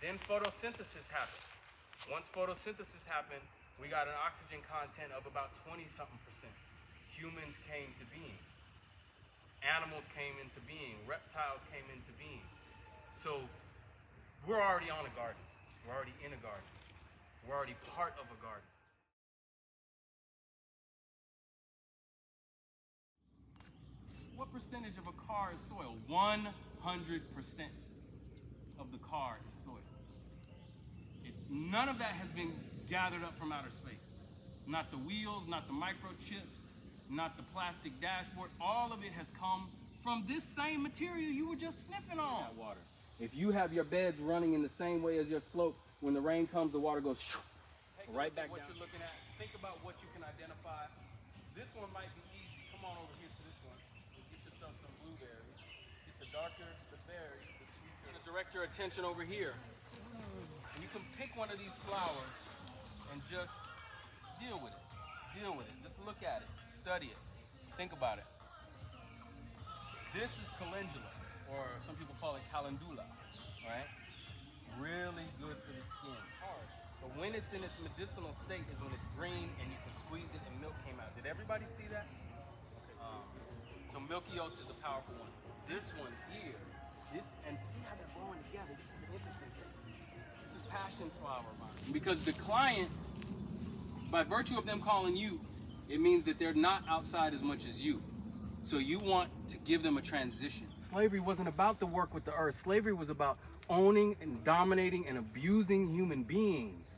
Then photosynthesis happened. Once photosynthesis happened, we got an oxygen content of about 20-something%. Humans came to being. Animals came into being. Reptiles came into being. So we're already on a garden. We're already in a garden. We're already part of a garden. What percentage of a car is soil? 100% of the car is soil. None of that has been gathered up from outer space. Not the wheels, not the microchips, not the plastic dashboard. All of it has come from this same material you were just sniffing on. Water. If you have your beds running in the same way as your slope, when the rain comes, the water goes right back down. What you're looking at, think about what you can identify. This one might be easy. Come on over here to this one. Get yourself some blueberries. Get the darker the berry, the sweeter. You're gonna direct your attention over here. And you can pick one of these flowers and just deal with it. Deal with it. Just look at it. Study it. Think about it. This is calendula, or some people call it calendula, right? Really good for the skin. Hard. But when it's in its medicinal state is when it's green and you can squeeze it and milk came out. Did everybody see that? So milky oats is a powerful one. This one here, and see how they're growing together. This is an interesting thing. This is passion flower vine. Because the client, by virtue of them calling you, it means that they're not outside as much as you. So you want to give them a transition. Slavery wasn't about the work with the earth. Slavery was about owning and dominating and abusing human beings.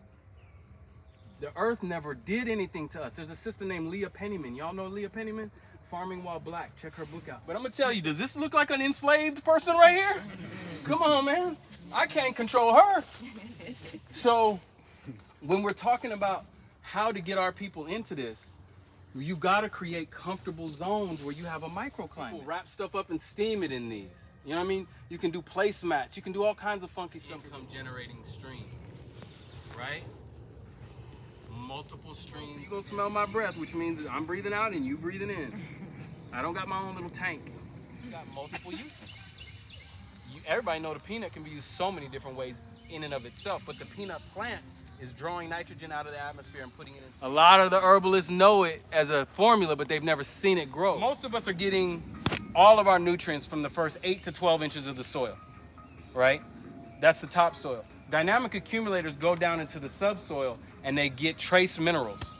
The earth never did anything to us. There's a sister named Leah Penniman. Y'all know Leah Penniman? Farming While Black. Check her book out. But I'm gonna tell you, does this look like an enslaved person right here? Come on, man. I can't control her. So when we're talking about how to get our people into this, you gotta create comfortable zones where you have a microclimate. People wrap stuff up and steam it in these. You know what I mean? You can do placemats. You can do all kinds of funky stuff. Income generating stream, right? Multiple streams. You gonna smell my breath, which means I'm breathing out and you breathing in. I don't got my own little tank. You got multiple uses. Everybody know the peanut can be used so many different ways in and of itself, but the peanut plant is drawing nitrogen out of the atmosphere and putting it in. A lot of the herbalists know it as a formula, but they've never seen it grow. Most of us are getting all of our nutrients from the first 8 to 12 inches of the soil, right? That's the topsoil. Dynamic accumulators go down into the subsoil and they get trace minerals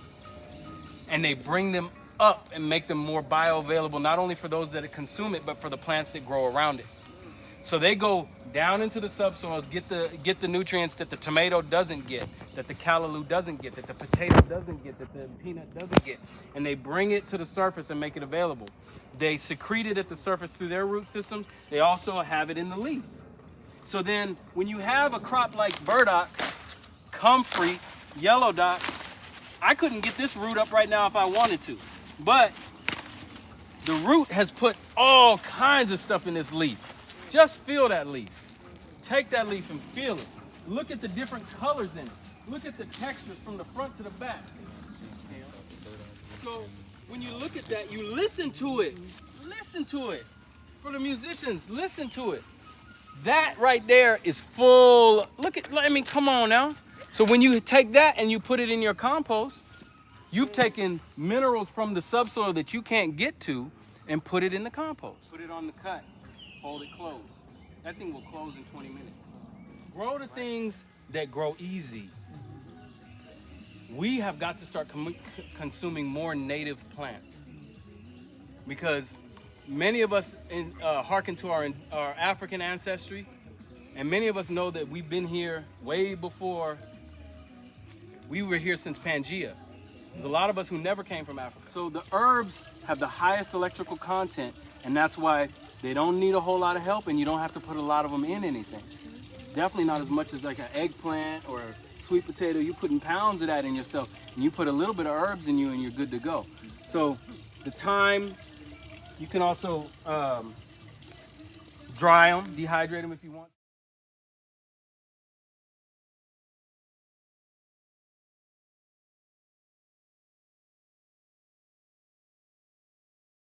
and they bring them up and make them more bioavailable, not only for those that consume it, but for the plants that grow around it. So they go down into the subsoils, get the nutrients that the tomato doesn't get, that the callaloo doesn't get, that the potato doesn't get, that the peanut doesn't get, and they bring it to the surface and make it available. They secrete it at the surface through their root systems. They also have it in the leaf. So then when you have a crop like burdock, comfrey, yellow dock, I couldn't get this root up right now if I wanted to, but the root has put all kinds of stuff in this leaf. Just feel that leaf. Take that leaf and feel it. Look at the different colors in it. Look at the textures from the front to the back. So when you look at that, you listen to it. Listen to it. For the musicians, listen to it. That right there is full. Look at, I mean, come on now. So when you take that and you put it in your compost, you've taken minerals from the subsoil that you can't get to and put it in the compost. Put it on the cut. Hold it closed. That thing will close in 20 minutes. Grow the things that grow easy. We have got to start consuming more native plants because many of us hearken to our African ancestry, and many of us know that we've been here way before. We were here since Pangea. There's a lot of us who never came from Africa. So the herbs have the highest electrical content, and that's why they don't need a whole lot of help, and you don't have to put a lot of them in anything. Definitely not as much as like an eggplant or a sweet potato. You're putting pounds of that in yourself, and you put a little bit of herbs in you, and you're good to go. So the thyme, you can also dry them, dehydrate them if you want.